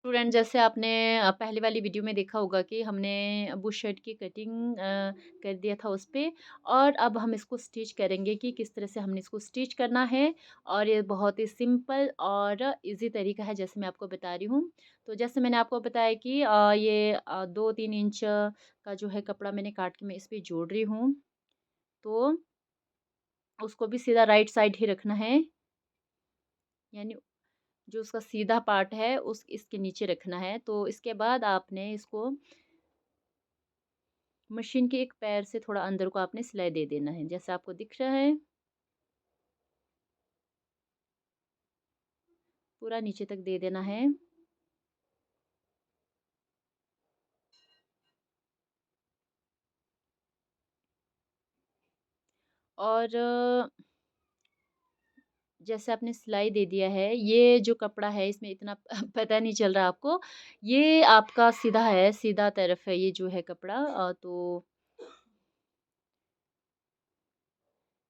Student, जैसे आपने पहले वाली वीडियो में देखा होगा कि हमने बुश शर्ट की कटिंग कर दिया था उस पे। और अब हम इसको स्टिच करेंगे कि किस तरह से हमने इसको स्टिच करना है। और ये बहुत ही सिंपल और इजी तरीका है, जैसे मैं आपको बता रही हूँ। तो जैसे मैंने आपको बताया कि ये 2-3 इंच का जो है कपड़ा मैंने काट के मैं इस पे जोड़ रही हूँ। तो उसको भी सीधा राइट साइड ही रखना है, यानी जो उसका सीधा पार्ट है उस इसके नीचे रखना है। तो इसके बाद आपने इसको मशीन के एक पैर से थोड़ा अंदर को आपने सिलाई दे देना है, जैसा आपको दिख रहा है। पूरा नीचे तक दे देना है। और जैसे आपने सिलाई दे दिया है, ये जो कपड़ा है इसमें इतना पता नहीं चल रहा आपको। ये आपका सीधा है, सीधा तरफ है ये जो है कपड़ा। तो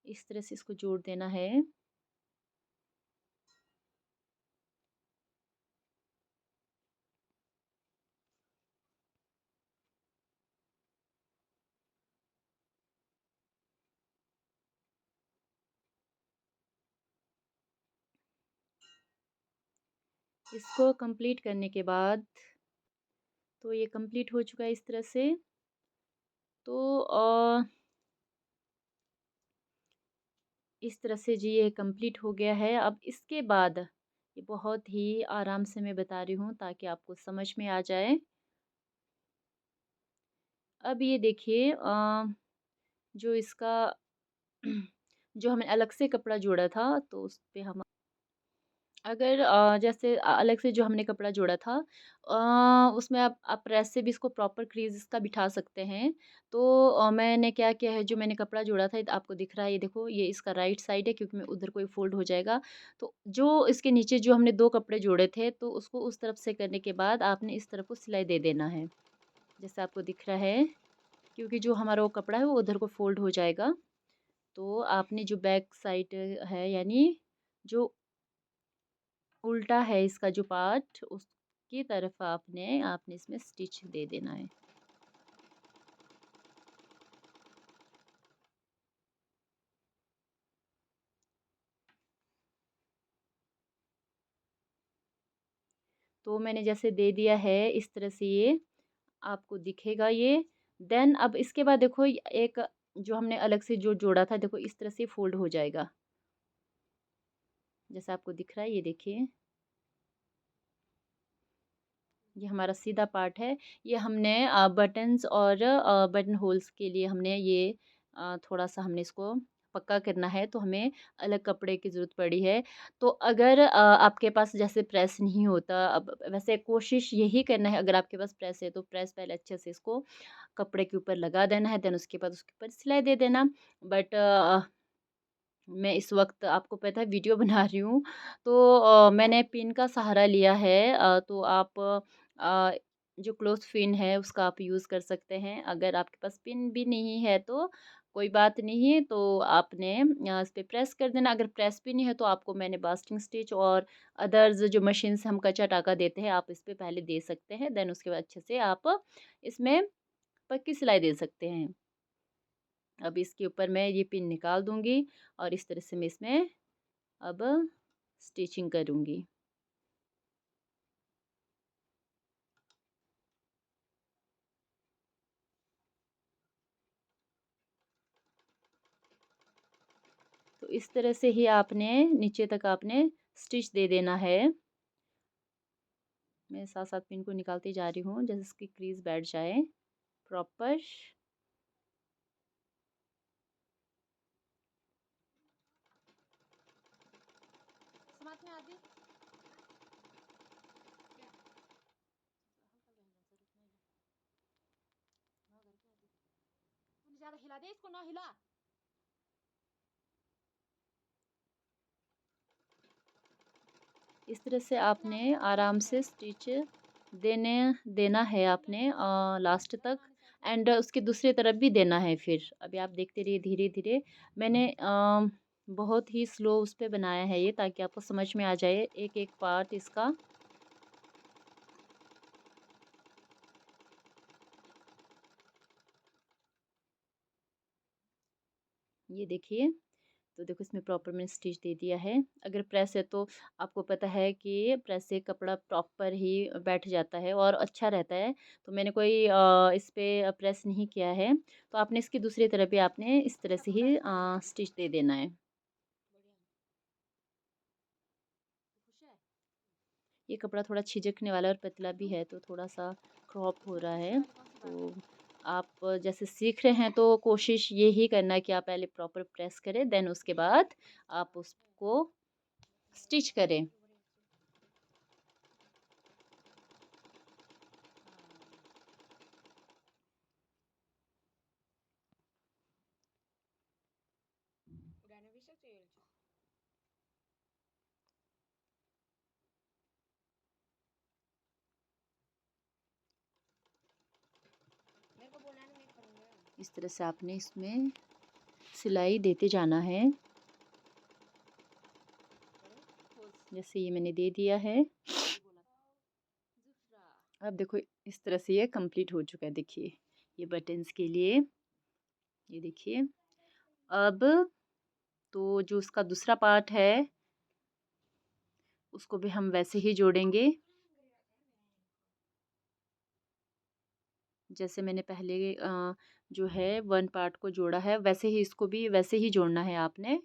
इस तरह से इसको जोड़ देना है। इसको कंप्लीट करने के बाद, तो ये कंप्लीट हो चुका है इस तरह से। तो इस तरह से जी ये कंप्लीट हो गया है। अब इसके बाद ये बहुत ही आराम से मैं बता रही हूँ ताकि आपको समझ में आ जाए। अब ये देखिए, जो इसका जो हमने अलग से कपड़ा जोड़ा था, तो उस पे हम अगर जैसे अलग से जो हमने कपड़ा जोड़ा था, उसमें आप प्रेस से भी इसको प्रॉपर क्रीज़ इसका बिठा सकते हैं। तो मैंने क्या किया है, जो मैंने कपड़ा जोड़ा था, ये आपको दिख रहा है, ये देखो ये इसका राइट साइड है क्योंकि मैं उधर कोई फ़ोल्ड हो जाएगा। तो जो इसके नीचे जो हमने 2 कपड़े जोड़े थे, तो उसको उस तरफ से करने के बाद आपने इस तरफ को सिलाई दे देना है, जैसा आपको दिख रहा है। क्योंकि जो हमारा वो कपड़ा है वो उधर को फ़ोल्ड हो जाएगा। तो आपने जो बैक साइड है, यानी जो उल्टा है इसका जो पार्ट, उसकी तरफ आपने आपने इसमें स्टिच दे देना है। तो मैंने जैसे दे दिया है इस तरह से, ये आपको दिखेगा ये। देन अब इसके बाद देखो, एक जो हमने अलग से जो जोड़ा था, देखो इस तरह से फोल्ड हो जाएगा, जैसा आपको दिख रहा है, ये देखिए। ये हमारा सीधा पार्ट है। ये हमने बटन्स और बटन होल्स के लिए हमने ये थोड़ा-सा हमने इसको पक्का करना है, तो हमें अलग कपड़े की ज़रूरत पड़ी है। तो अगर आपके पास जैसे प्रेस नहीं होता, अब वैसे कोशिश यही करना है, अगर आपके पास प्रेस है तो प्रेस पहले अच्छे से इसको कपड़े के ऊपर लगा देना है, देन उसके बाद उसके ऊपर सिलाई दे देना। बट मैं इस वक़्त आपको पता है वीडियो बना रही हूँ, तो मैंने पिन का सहारा लिया है। तो आप जो क्लोथ पिन है उसका आप यूज़ कर सकते हैं। अगर आपके पास पिन भी नहीं है तो कोई बात नहीं, तो आपने इस पे प्रेस कर देना। अगर प्रेस भी नहीं है तो आपको मैंने बास्टिंग स्टिच और अदर्स जो मशीन से हम कच्चा टाका देते हैं, आप इस पे पहले दे सकते हैं। देन उसके बाद अच्छे से आप इसमें पक्की सिलाई दे सकते हैं। अब इसके ऊपर मैं ये पिन निकाल दूँगी और इस तरह से मैं इसमें अब स्टिचिंग करूँगी। तो इस तरह से ही आपने नीचे तक आपने स्टिच दे देना है। मैं साथ-साथ पिन को निकालती जा रही हूँ, जैसे इसकी क्रीज़ बैठ जाए प्रॉपर। ज़्यादा हिला दे, इसको ना हिला। इस तरह से आपने आराम से स्टिच देने देना है आपने लास्ट तक। एंड उसकी दूसरी तरफ भी देना है फिर। अभी आप देखते रहिए धीरे-धीरे। मैंने बहुत ही स्लो उस पे बनाया है ये, ताकि आपको समझ में आ जाए एक-एक पार्ट इसका। ये देखिए, तो देखो इसमें प्रॉपर मैंने स्टिच दे दिया है। अगर प्रेस है तो आपको पता है कि प्रेस से कपड़ा प्रॉपर ही बैठ जाता है और अच्छा रहता है। तो मैंने कोई इस पे प्रेस नहीं किया है। तो आपने इसकी दूसरी तरफ भी आपने इस तरह से ही स्टिच दे देना है। ये कपड़ा थोड़ा छिजकने वाला है और पतला भी है, तो थोड़ा-सा क्रॉप हो रहा है। तो आप जैसे सीख रहे हैं तो कोशिश ये ही करना है कि आप पहले प्रॉपर प्रेस करें, देन उसके बाद आप उसको स्टिच करें। इस तरह से आपने इसमें सिलाई देते जाना है। जैसे ये मैंने दे दिया है। अब देखो इस तरह से ये कंप्लीट हो चुका है, देखिए ये बटन्स के लिए। ये देखिए अब तो जो उसका दूसरा पार्ट है उसको भी हम वैसे ही जोड़ेंगे जैसे मैंने पहले जो है वन पार्ट को जोड़ा है, वैसे ही इसको भी वैसे ही जोड़ना है आपने।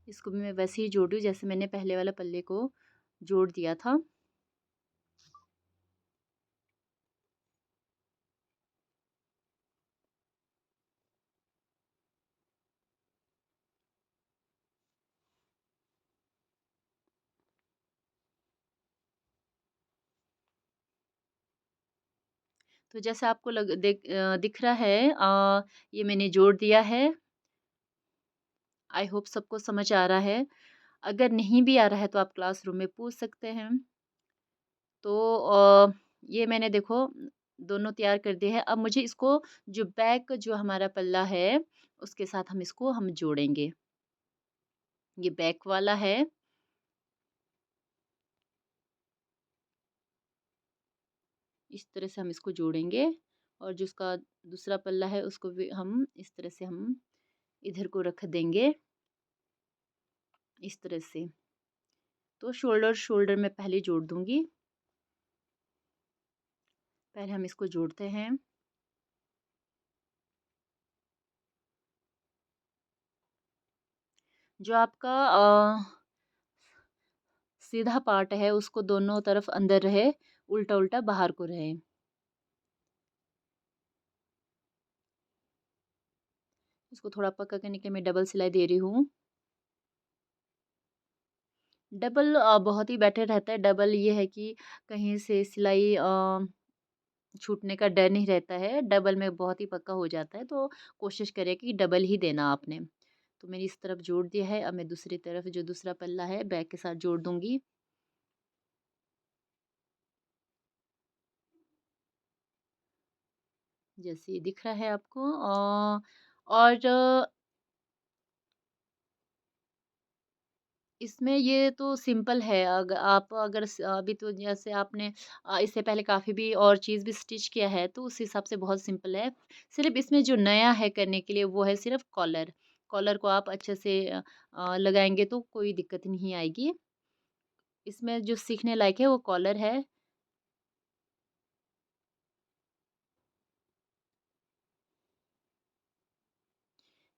इसको भी मैं वैसे ही जोड़ रही हूँ जैसे मैंने पहले वाला पल्ले को जोड़ दिया था। तो जैसे आपको दिख रहा है ये मैंने जोड़ दिया है। आई होप सबको समझ आ रहा है। अगर नहीं भी आ रहा है तो आप क्लासरूम में पूछ सकते हैं। तो ये मैंने देखो दोनों तैयार कर दिए हैं। अब मुझे इसको जो बैक जो हमारा पल्ला है, उसके साथ हम जोड़ेंगे। ये बैक वाला है। इस तरह से हम इसको जोड़ेंगे और जो उसका दूसरा पल्ला है उसको भी हम इस तरह से हम इधर को रख देंगे, इस तरह से। तो शोल्डर शोल्डर मैं पहले जोड़ दूँगी। पहले हम इसको जोड़ते हैं। जो आपका सीधा पार्ट है उसको दोनों तरफ अंदर रहे, उल्टा-उल्टा बाहर को रहे। इसको थोड़ा पक्का करने के लिए मैं डबल सिलाई दे रही हूँ। डबल बहुत ही बेटर रहता है। डबल ये है कि कहीं से सिलाई छूटने का डर नहीं रहता है। डबल में बहुत ही पक्का हो जाता है, तो कोशिश करें कि डबल ही देना आपने। तो मैंने इस तरफ जोड़ दिया है, अब मैं दूसरी तरफ जो दूसरा पल्ला है बैक के साथ जोड़ दूँगी। जैसे ये दिख रहा है आपको और इसमें ये तो सिंपल है। आप अगर अभी तो जैसे आपने इससे पहले काफ़ी भी और चीज़ भी स्टिच किया है, तो उस हिसाब से बहुत सिंपल है। सिर्फ़ इसमें जो नया है करने के लिए वो है सिर्फ़ कॉलर। कॉलर को आप अच्छे से लगाएँगे तो कोई दिक्कत नहीं आएगी। इसमें जो सीखने लायक है वो कॉलर है।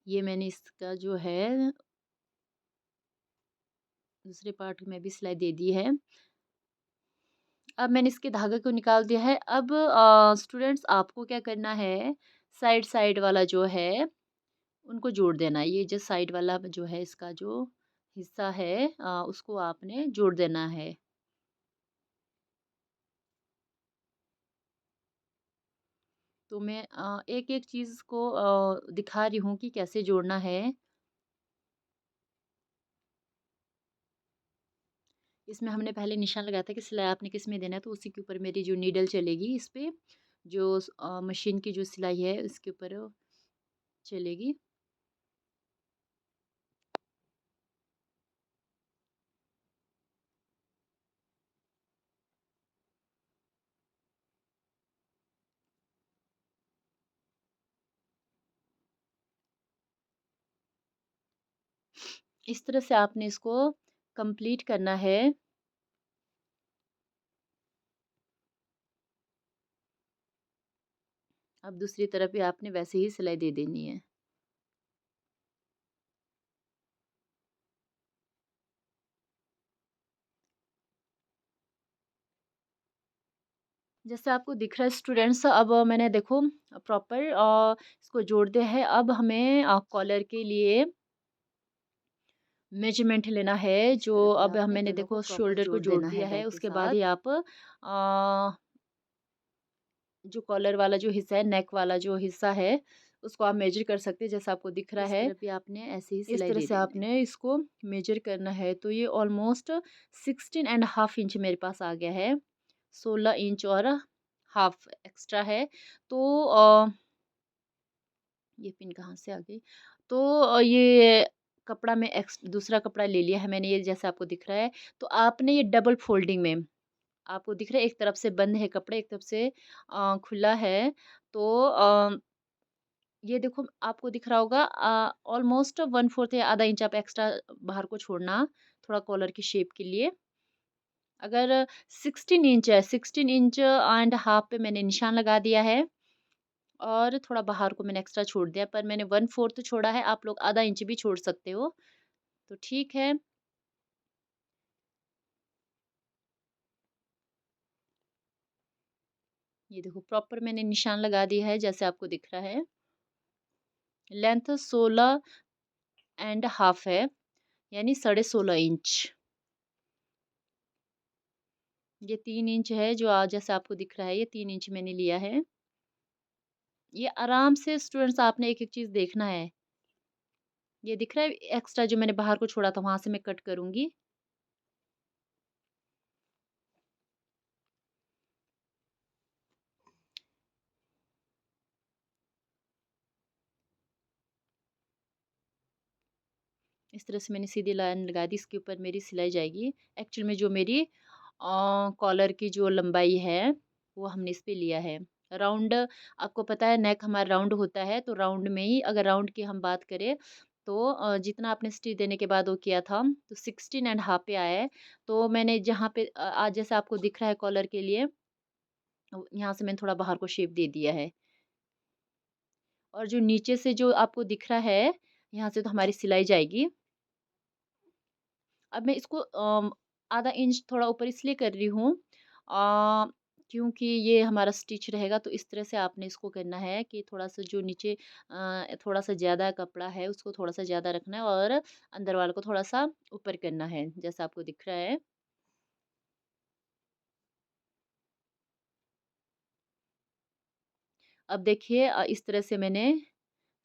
ये मैंने इसका जो है दूसरे पार्ट में भी सिलाई दे दी है। अब मैंने इसके धागे को निकाल दिया है। अब स्टूडेंट्स आपको क्या करना है, साइड साइड वाला जो है उनको जोड़ देना है। ये जो साइड वाला जो है इसका जो हिस्सा है उसको आपने जोड़ देना है। तो मैं एक-एक चीज़ को दिखा रही हूँ कि कैसे जोड़ना है। इसमें हमने पहले निशान लगाया था कि सिलाई आपने किस में देना है, तो उसी के ऊपर मेरी जो नीडल चलेगी इस पे, जो मशीन की जो सिलाई है इसके ऊपर चलेगी। इस तरह से आपने इसको कंप्लीट करना है। अब दूसरी तरफ भी आपने वैसे ही सिलाई दे देनी है। जैसे आपको दिख रहा है स्टूडेंट्स, अब मैंने देखो प्रॉपर इसको जोड़ दिया है। अब हमें कॉलर के लिए मेजरमेंट लेना है, इस जो तरह भी अब आपने मैंने दोनों को देखो प्रॉपर शोल्डर को जोड़ जोड़ देना है दिया है। बैक के उसके बाद ही साथ। आप जो कॉलर वाला जो हिस्सा है, नेक वाला जो हिस्सा है, उसको आप मेजर कर सकते हैं जैसा आपको दिख रहा इस है। तरह भी आपने ऐसे ही इस सिलाई तरह दे से देना है। आपने इसको मेजर करना है। तो ये ऑलमोस्ट 16 एंड हाफ इंच मेरे पास आ गया है। 16 इंच और हाफ एक्स्ट्रा है। तो ये पिन कहाँ से आ गई? तो ये कपड़ा मैं दूसरा कपड़ा ले लिया है मैंने, ये जैसे आपको दिख रहा है। तो आपने ये डबल फ़ोल्डिंग में आपको दिख रहा है, एक तरफ से बंद है कपड़ा, एक तरफ से खुला है। तो ये देखो आपको दिख रहा होगा ऑलमोस्ट 1/4 या आधा इंच आप एक्स्ट्रा बाहर को छोड़ना, थोड़ा कॉलर की शेप के लिए। अगर 16 इंच है, 16 इंच एंड हाफ पे मैंने निशान लगा दिया है और थोड़ा बाहर को मैंने एक्स्ट्रा छोड़ दिया, पर मैंने 1/4 छोड़ा है, आप लोग आधा इंच भी छोड़ सकते हो, तो ठीक है। ये देखो प्रॉपर मैंने निशान लगा दिया है जैसे आपको दिख रहा है। लेंथ 16 एंड हाफ है, यानी 16.5 इंच। ये 3 इंच है जो जैसे आपको दिख रहा है, ये 3 इंच मैंने लिया है। ये आराम से स्टूडेंट्स आपने एक-एक चीज़ देखना है। ये दिख रहा है एक्स्ट्रा जो मैंने बाहर को छोड़ा था, वहाँ से मैं कट करूँगी। इस तरह से मैंने सीधी लाइन लगा दी, इसके ऊपर मेरी सिलाई जाएगी। एक्चुअल में जो मेरी कॉलर की जो लंबाई है, वो हमने इस पे लिया है। राउंड आपको पता है नेक हमारा राउंड होता है, तो राउंड में ही अगर राउंड की हम बात करें, तो जितना आपने स्टिच देने के बाद वो किया था, तो 16 एंड हाफ पे आया है। तो मैंने जहाँ पे आज जैसे आपको दिख रहा है कॉलर के लिए, यहाँ से मैंने थोड़ा बाहर को शेप दे दिया है। और जो नीचे से जो आपको दिख रहा है, यहाँ से तो हमारी सिलाई जाएगी। अब मैं इसको आधा इंच थोड़ा ऊपर इसलिए कर रही हूँ क्योंकि ये हमारा स्टिच रहेगा, तो इस तरह से आपने इसको करना है कि थोड़ा-सा जो नीचे थोड़ा-सा ज़्यादा कपड़ा है उसको थोड़ा-सा ज़्यादा रखना है और अंदर वाले को थोड़ा-सा ऊपर करना है, जैसा आपको दिख रहा है। अब देखिए इस तरह से मैंने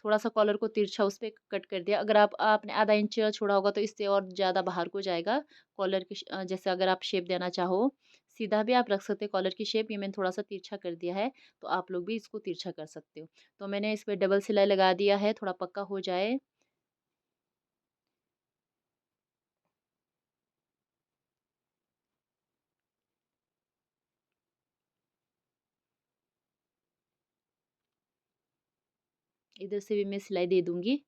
थोड़ा-सा कॉलर को तिरछा उस पे कट कर दिया। अगर आपने आधा इंच छोड़ा होगा तो इससे और ज़्यादा बाहर को जाएगा। कॉलर की जैसे अगर आप शेप देना चाहो, सीधा भी आप रख सकते हो कॉलर की शेप, ये मैंने थोड़ा-सा तिरछा कर दिया है, तो आप लोग भी इसको तिरछा कर सकते हो। तो मैंने इस पे डबल सिलाई लगा दिया है, थोड़ा पक्का हो जाए। इधर से भी मैं सिलाई दे दूँगी।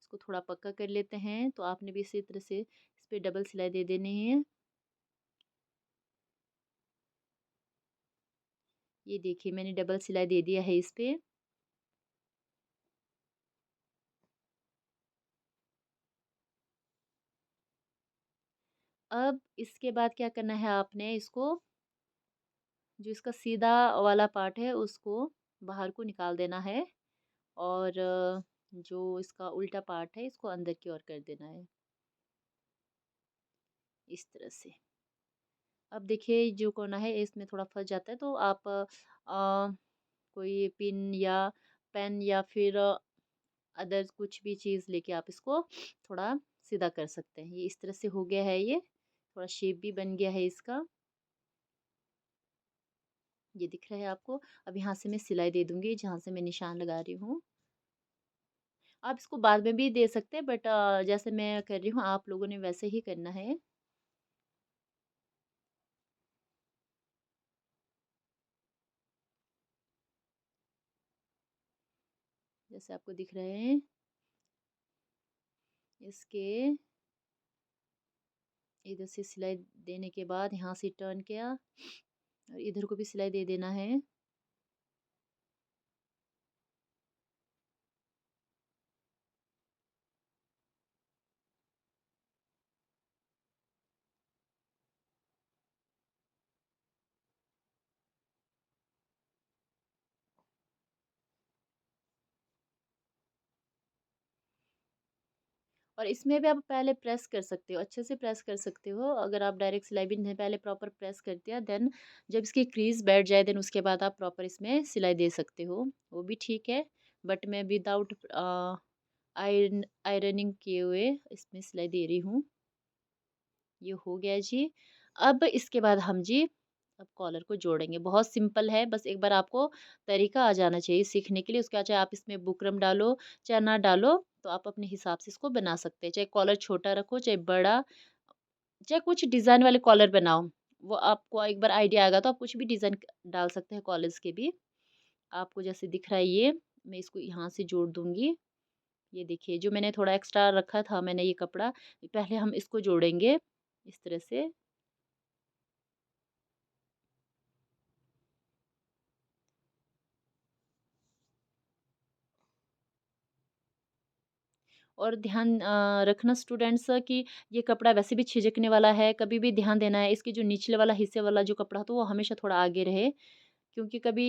इसको थोड़ा पक्का कर लेते हैं, तो आपने भी इसी तरह से इस पे डबल सिलाई दे देनी है। ये देखिए मैंने डबल सिलाई दे दिया है इस पे। अब इसके बाद क्या करना है आपने इसको, जो इसका सीधा वाला पार्ट है उसको बाहर को निकाल देना है और जो इसका उल्टा पार्ट है इसको अंदर की ओर कर देना है। इस तरह से। अब देखिए जो कोना है इसमें थोड़ा फँस जाता है तो आप कोई पिन या पेन या फिर अदर कुछ भी चीज़ लेके आप इसको थोड़ा सीधा कर सकते हैं। ये इस तरह से हो गया है ये, थोड़ा शेप भी बन गया है इसका। ये दिख रहा है आपको? अब यहाँ से मैं सिलाई दे दूँगी जहाँ से मैं निशान लगा रही हूँ। आप इसको बाद में भी दे सकते हैं बट जैसे मैं कर रही हूँ आप लोगों ने वैसे ही करना है। जैसे आपको दिख रहे हैं इसके इधर से सिलाई देने के बाद यहाँ से टर्न किया और इधर को भी सिलाई दे देना है। और इसमें भी आप पहले प्रेस कर सकते हो, अच्छे से प्रेस कर सकते हो। अगर आप डायरेक्ट सिलाई भी नहीं पहले प्रॉपर प्रेस कर दिया देन जब इसकी क्रीज़ बैठ जाए देन उसके बाद आप प्रॉपर इसमें सिलाई दे सकते हो, वो भी ठीक है। बट मैं विदाउट आयरनिंग किए हुए इसमें सिलाई दे रही हूँ। ये हो गया जी। अब इसके बाद हम जी अब कॉलर को जोड़ेंगे। बहुत सिंपल है, बस एक बार आपको तरीका आ जाना चाहिए सीखने के लिए। उसके बाद चाहे आप इसमें बुकरम डालो, चाहे ना डालो, तो आप अपने हिसाब से इसको बना सकते हैं। चाहे कॉलर छोटा रखो, चाहे बड़ा, चाहे कुछ डिज़ाइन वाले कॉलर बनाओ। वो आपको एक बार आइडिया आएगा तो आप कुछ भी डिज़ाइन डाल सकते हैं कॉलर्स के भी। आपको जैसे दिख रहा है ये, मैं इसको यहाँ से जोड़ दूँगी। ये देखिए जो मैंने थोड़ा एक्स्ट्रा रखा था मैंने ये कपड़ा, पहले हम इसको जोड़ेंगे इस तरह से। और ध्यान रखना स्टूडेंट्स कि ये कपड़ा वैसे भी छिजकने वाला है, कभी भी ध्यान देना है इसकी जो निचले वाला हिस्से वाला जो कपड़ा होता है वो हमेशा थोड़ा आगे रहे। क्योंकि कभी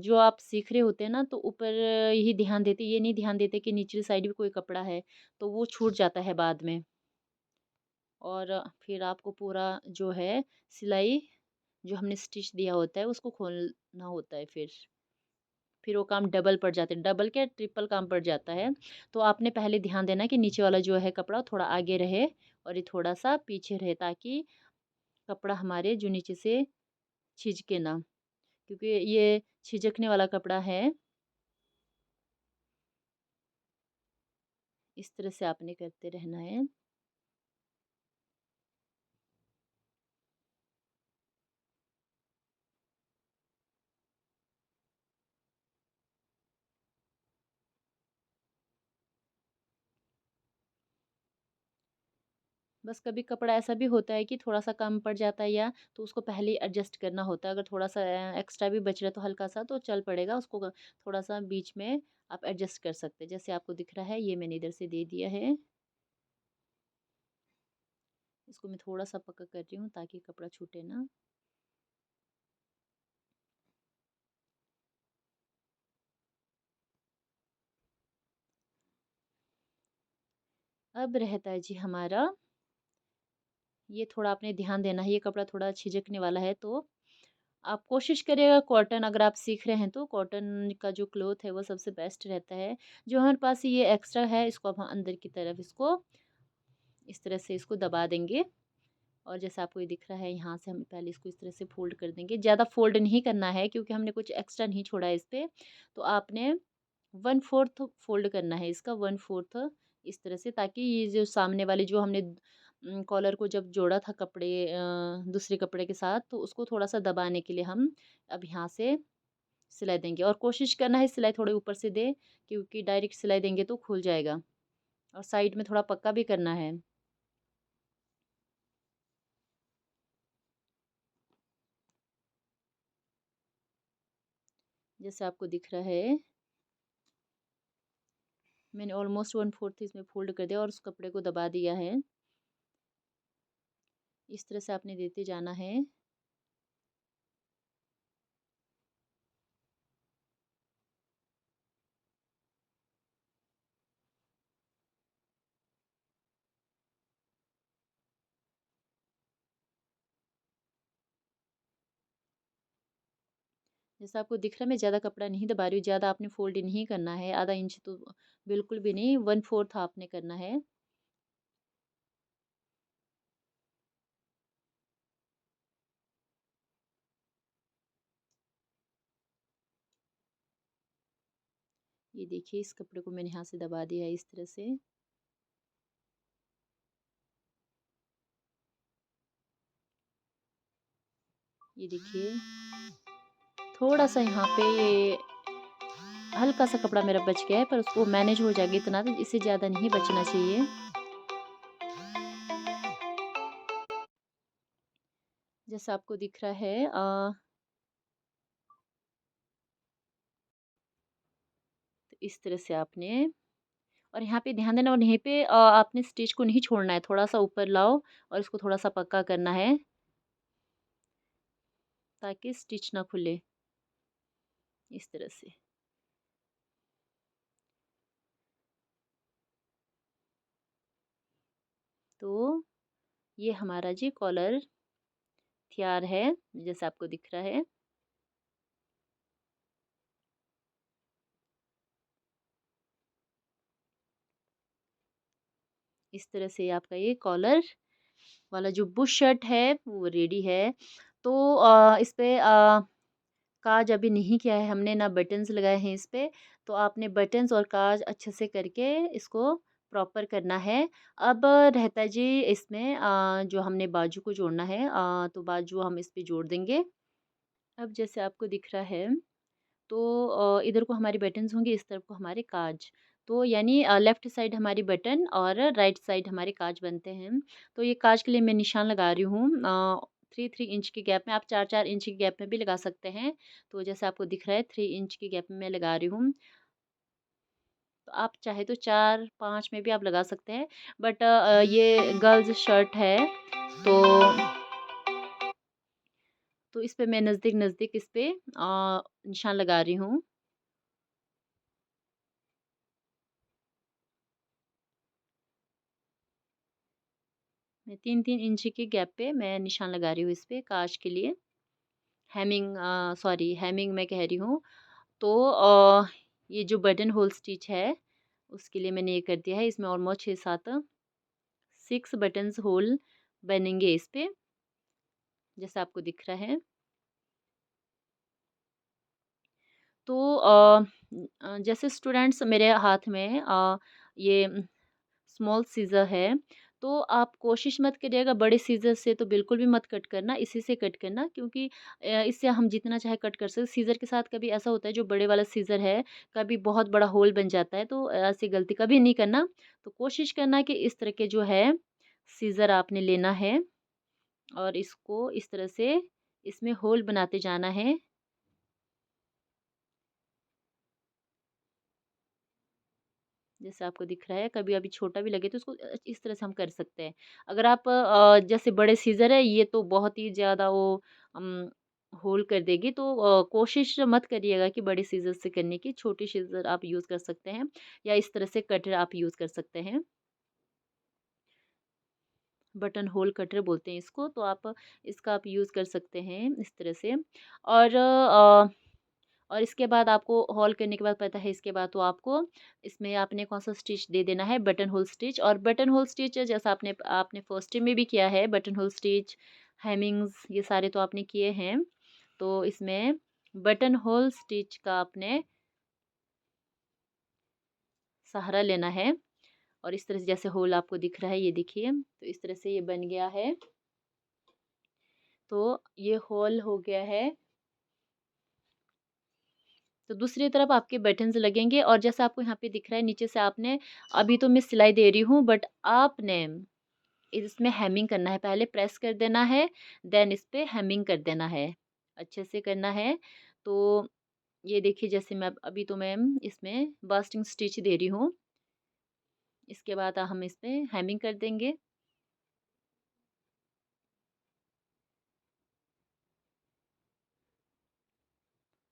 जो आप सीख रहे होते हैं ना तो ऊपर ही ध्यान देते, ये नहीं ध्यान देते कि निचली साइड भी कोई कपड़ा है, तो वो छूट जाता है बाद में। और फिर आपको पूरा जो है सिलाई जो हमने स्टिच दिया होता है उसको खोलना होता है फिर वो काम डबल पड़ जाते हैं, डबल क्या ट्रिपल काम पड़ जाता है। तो आपने पहले ध्यान देना कि नीचे वाला जो है कपड़ा थोड़ा आगे रहे और ये थोड़ा-सा पीछे रहे ताकि कपड़ा हमारे जो नीचे से छिजके ना, क्योंकि ये छिजकने वाला कपड़ा है। इस तरह से आपने करते रहना है। बस कभी कपड़ा ऐसा भी होता है कि थोड़ा-सा कम पड़ जाता है या तो उसको पहले ही एडजस्ट करना होता है। अगर थोड़ा-सा एक्स्ट्रा भी बच रहा है तो हल्का-सा तो चल पड़ेगा, उसको थोड़ा-सा बीच में आप एडजस्ट कर सकते हैं। जैसे आपको दिख रहा है ये मैंने इधर से दे दिया है। इसको मैं थोड़ा-सा पक्का कर रही हूँ ताकि कपड़ा छूटे ना। अब रहता है जी हमारा, ये थोड़ा आपने ध्यान देना है, ये कपड़ा थोड़ा छिजकने वाला है तो आप कोशिश करिएगा कॉटन, अगर आप सीख रहे हैं तो कॉटन का जो क्लॉथ है वो सबसे बेस्ट रहता है। जो हमारे पास ये एक्स्ट्रा है इसको अब हम अंदर की तरफ इसको इस तरह से इसको दबा देंगे और जैसा आपको ये दिख रहा है यहाँ से हम पहले इसको इस तरह से फ़ोल्ड कर देंगे। ज़्यादा फ़ोल्ड नहीं करना है क्योंकि हमने कुछ एक्स्ट्रा नहीं छोड़ा है इस पे। तो आपने 1/4 फ़ोल्ड करना है इसका, 1/4 इस तरह से, ताकि ये जो सामने वाली जो हमने कॉलर को जब जोड़ा था कपड़े दूसरे कपड़े के साथ तो उसको थोड़ा-सा दबाने के लिए हम अब यहाँ से सिलाई देंगे और कोशिश करना है सिलाई थोड़े ऊपर से दें क्योंकि डायरेक्ट सिलाई देंगे तो खुल जाएगा और साइड में थोड़ा पक्का भी करना है। जैसे आपको दिख रहा है, मैंने ऑलमोस्ट 1/4 इसमें फ़ोल्ड कर दिया और उस कपड़े को दबा दिया है। इस तरह से आपने देते जाना है। जैसा आपको दिख रहा है मैं ज़्यादा कपड़ा नहीं दबा रही हूँ, ज़्यादा आपने फ़ोल्ड नहीं करना है, आधा इंच तो बिल्कुल भी नहीं, 1/4 आपने करना है। ये देखिए इस कपड़े को मैंने यहाँ से दबा दिया है इस तरह से। ये देखिए, थोड़ा-सा यहाँ पे ये हल्का-सा कपड़ा मेरा बच गया है, पर उसको मैनेज हो जाएगा इतना, तो इससे ज़्यादा नहीं बचना चाहिए। जैसा आपको दिख रहा है तो इस तरह से आपने और यहाँ पे ध्यान देना और यहीं पे आपने स्टिच को नहीं छोड़ना है, थोड़ा-सा ऊपर लाओ और इसको थोड़ा-सा पक्का करना है, ताकि स्टिच ना खुले, इस तरह से। तो ये हमारा जी कॉलर तैयार है, जैसा आपको दिख रहा है। इस तरह से आपका ये कॉलर वाला जो बुश शर्ट है, वो रेडी है। तो इस पे काज अभी नहीं किया है हमने, ना बटन्स लगाए हैं इस पे, तो आपने बटन्स और काज अच्छे से करके इसको प्रॉपर करना है। अब रहता है जी इसमें जो हमने बाजू को जोड़ना है, तो बाजू हम इस पे जोड़ देंगे। अब जैसे आपको दिख रहा है तो इधर को हमारी बटन्स होंगे, इस तरफ को हमारे काज। तो यानी लेफ्ट साइड हमारी बटन और राइट साइड हमारे काज बनते हैं। तो ये काज के लिए मैं निशान लगा रही हूँ 3-3 इंच के गैप में, आप 4-4 इंच के गैप में भी लगा सकते हैं। तो जैसे आपको दिख रहा है 3 इंच के गैप में मैं लगा रही हूँ। तो आप चाहे तो 4-5 में भी आप लगा सकते हैं। बट ये गर्ल्स शर्ट है, तो इस पे मैं नज़दीक-नज़दीक इस पे निशान लगा रही हूँ। मैं 3-3 इंच के गैप पे मैं निशान लगा रही हूँ इस पे काज के लिए। हेमिंग सॉरी हेमिंग मैं कह रही हूँ। तो ये जो बटन होल स्टिच है, उसके लिए मैंने ये कर दिया है। इसमें ऑलमोस्ट 6-7 6 बटन्स होल बनेंगे इस पे, जैसा आपको दिख रहा है। तो जैसे स्टूडेंट्स मेरे हाथ में ये स्मॉल सीज़र है, तो आप कोशिश मत करिएगा बड़े सीज़र से तो बिल्कुल भी मत कट करना, इसी से कट करना क्योंकि इससे हम जितना चाहे कट कर सकते हैं। सीज़र के साथ कभी ऐसा होता है जो बड़े वाला सीज़र है, कभी बहुत बड़ा होल बन जाता है, तो ऐसी गलती कभी नहीं करना। तो कोशिश करना कि इस तरह के जो है सीज़र आपने लेना है और इसको इस तरह से इसमें होल बनाते जाना है। जैसे आपको दिख रहा है, कभी-कभी छोटा भी लगे तो उसको इस तरह से हम कर सकते हैं। अगर आप जैसे बड़े सीज़र है ये तो बहुत ही ज़्यादा वो अम, होल कर देगी तो कोशिश मत करिएगा कि बड़े सीज़र से करने की, छोटी सीज़र आप यूज़ कर सकते हैं या इस तरह से कटर आप यूज़ कर सकते हैं। बटन होल कटर बोलते हैं इसको, तो आप इसका आप यूज़ कर सकते हैं इस तरह से। और और इसके बाद आपको हॉल करने के बाद पता है इसके बाद तो आपको इसमें आपने कौन-सा स्टिच दे देना है बटन होल स्टिच और बटन होल स्टिच जैसा आपने आपने फर्स्ट में भी किया है बटन होल स्टिच, हेमिंग्स ये सारे तो आपने किए हैं। तो इसमें बटन होल स्टिच का आपने सहारा लेना है और इस तरह से जैसे होल आपको दिख रहा है ये देखिए, तो इस तरह से ये बन गया है। तो ये होल हो गया है। तो दूसरी तरफ आपके बटन्स लगेंगे और जैसा आपको यहाँ पे दिख रहा है नीचे से आपने अभी तो मैं सिलाई दे रही हूँ बट आपने इसमें हेमिंग करना है, पहले प्रेस कर देना है, देन इस पे हेमिंग कर देना है, अच्छे से करना है। तो ये देखिए जैसे मैं अभी तो मैं इसमें बास्टिंग स्टिच दे रही हूँ, इसके बाद हम इस पे हेमिंग कर देंगे।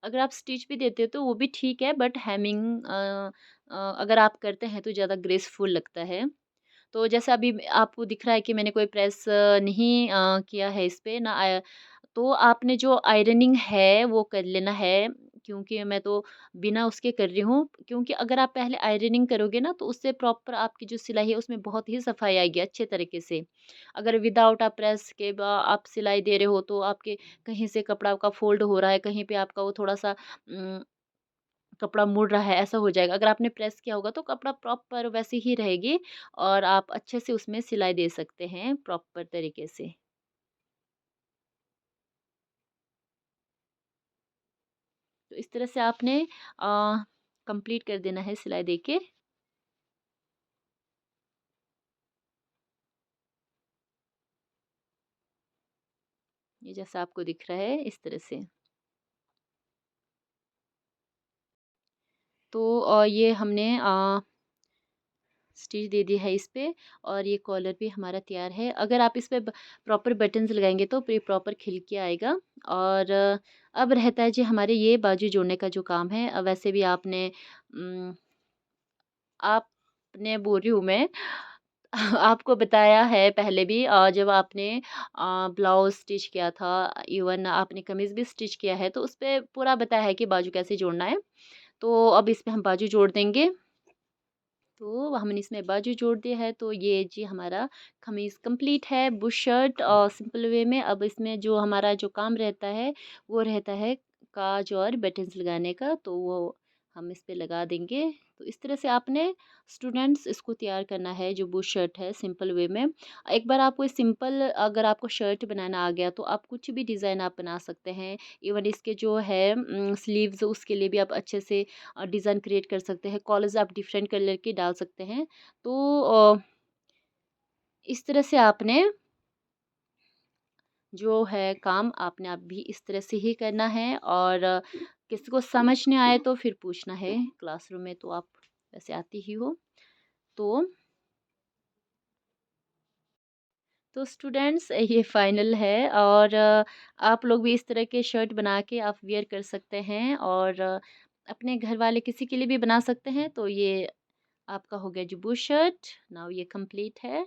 अगर आप स्टिच भी देते हो तो वो भी ठीक है बट हेमिंग अगर आप करते हैं तो ज़्यादा ग्रेसफुल लगता है। तो जैसा अभी आपको दिख रहा है कि मैंने कोई प्रेस नहीं किया है इस पे ना आया, तो आपने जो आयरनिंग है वो कर लेना है, क्योंकि मैं तो बिना उसके कर रही हूँ, क्योंकि अगर आप पहले आयरनिंग करोगे ना तो उससे प्रॉपर आपकी जो सिलाई है उसमें बहुत ही सफाई आएगी अच्छे तरीके से। अगर विदाउट आप प्रेस के आप सिलाई दे रहे हो तो आपके कहीं से कपड़ा आपका फोल्ड हो रहा है, कहीं पे आपका वो थोड़ा-सा कपड़ा मुड़ रहा है, ऐसा हो जाएगा। अगर आपने प्रेस किया होगा तो कपड़ा प्रॉपर वैसे ही रहेगी और आप अच्छे से उसमें सिलाई दे सकते हैं प्रॉपर तरीके से। तो इस तरह से आपने कंप्लीट कर देना है सिलाई देके। ये जैसा आपको दिख रहा है इस तरह से। तो ये हमने स्टिच दे दिया है इस पे और ये कॉलर भी हमारा तैयार है। अगर आप इस पे प्रॉपर बटन्स लगाएँगे तो प्रॉपर खिल के आएगा। और अब रहता है जी हमारे ये बाजू जोड़ने का जो काम है। वैसे भी उम, आपने बोल रही हूँ मैं आपको बताया है पहले भी, जब आपने ब्लाउज़ स्टिच किया था, इवन आपने कमीज़ भी स्टिच किया है तो उसपे पूरा बताया है कि बाजू कैसे जोड़ना है। तो अब इसमें हम बाजू जोड़ देंगे। तो हमने इसमें बाजू जोड़ दिया है, तो ये जी हमारा कमीज़ कंप्लीट है, बुश शर्ट सिंपल वे में। अब इसमें जो हमारा जो काम रहता है वो रहता है काज और बटन्स लगाने का, तो वो हम इस पे लगा देंगे। तो इस तरह से आपने स्टूडेंट्स इसको तैयार करना है जो बुश शर्ट है सिंपल वे में। एक बार आपको सिंपल अगर आपको शर्ट बनाना आ गया तो आप कुछ भी डिज़ाइन आप बना सकते हैं। इवन इसके जो है स्लीव्स उसके लिए भी आप अच्छे से डिज़ाइन क्रिएट कर सकते हैं। कॉलर्स आप डिफरेंट कलर के डाल सकते हैं। तो इस तरह से आपने जो है काम आपने आप भी इस तरह से ही करना है। और किसी को समझ नहीं आए तो फिर पूछना है क्लासरूम में, तो आप वैसे आती ही हो। तो स्टूडेंट्स ये फाइनल है। और आप लोग भी इस तरह के शर्ट बना के आप वियर कर सकते हैं और अपने घर वाले किसी के लिए भी बना सकते हैं। तो ये आपका हो गया जो बुश शर्ट, नाउ ये कंप्लीट है।